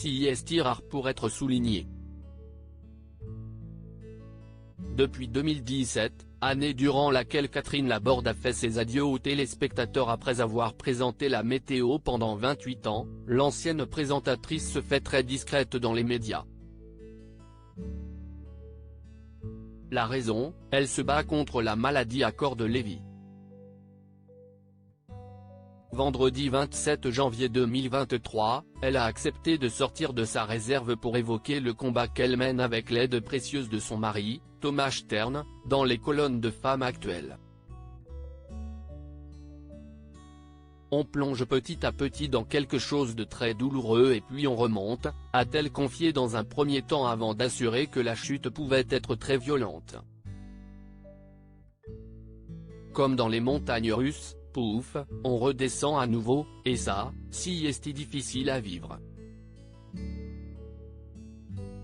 si est rare pour être souligné. Depuis 2017, année durant laquelle Catherine Laborde a fait ses adieux aux téléspectateurs après avoir présenté la météo pendant 28 ans, l'ancienne présentatrice se fait très discrète dans les médias. La raison, elle se bat contre la maladie à corps de Lévy. Vendredi 27 janvier 2023, elle a accepté de sortir de sa réserve pour évoquer le combat qu'elle mène avec l'aide précieuse de son mari, Thomas Stern, dans les colonnes de Femmes Actuelles. On plonge petit à petit dans quelque chose de très douloureux et puis on remonte, a-t-elle confié dans un premier temps avant d'assurer que la chute pouvait être très violente. Comme dans les montagnes russes, pouf, on redescend à nouveau, et ça, si est difficile à vivre.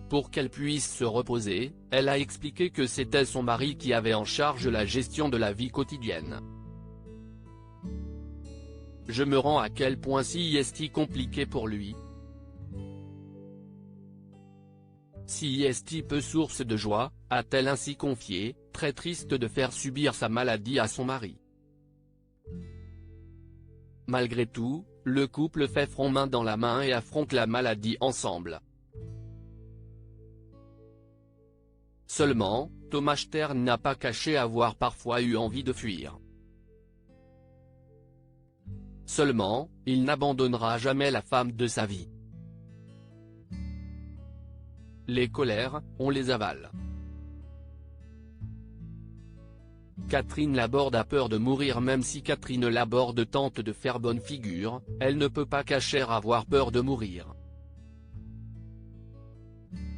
Pour qu'elle puisse se reposer, elle a expliqué que c'était son mari qui avait en charge la gestion de la vie quotidienne. Je me rends à quel point si est compliqué pour lui. Si est peu source de joie, a-t-elle ainsi confié, très triste de faire subir sa maladie à son mari. Malgré tout, le couple fait front main dans la main et affronte la maladie ensemble. Seulement, Thomas Stern n'a pas caché avoir parfois eu envie de fuir. Seulement, il n'abandonnera jamais la femme de sa vie. Les colères, on les avale. Catherine Laborde a peur de mourir. Même si Catherine Laborde tente de faire bonne figure, elle ne peut pas cacher avoir peur de mourir.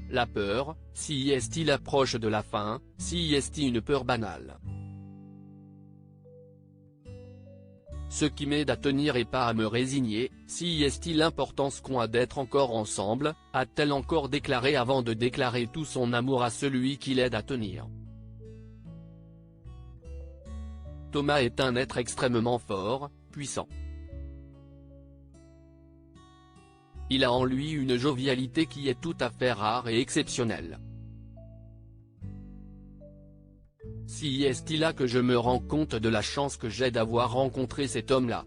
La peur, si est-il approche de la fin, si est-il une peur banale. Ce qui m'aide à tenir et pas à me résigner, si est-il l'importance qu'ont a d'être encore ensemble, a-t-elle encore déclaré avant de déclarer tout son amour à celui qui l'aide à tenir. Thomas est un être extrêmement fort, puissant. Il a en lui une jovialité qui est tout à fait rare et exceptionnelle. Si est-il là que je me rends compte de la chance que j'ai d'avoir rencontré cet homme-là.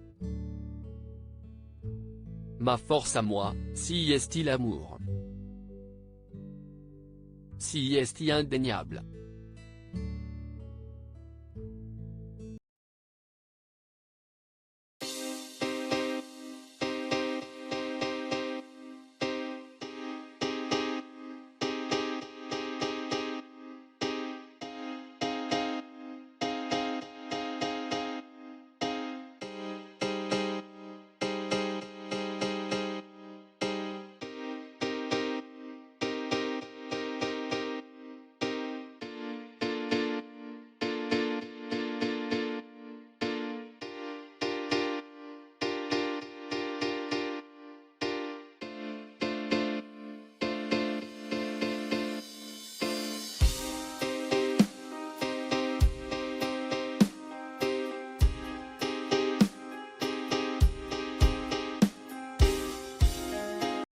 Ma force à moi, si est-il amour. Si est-il indéniable.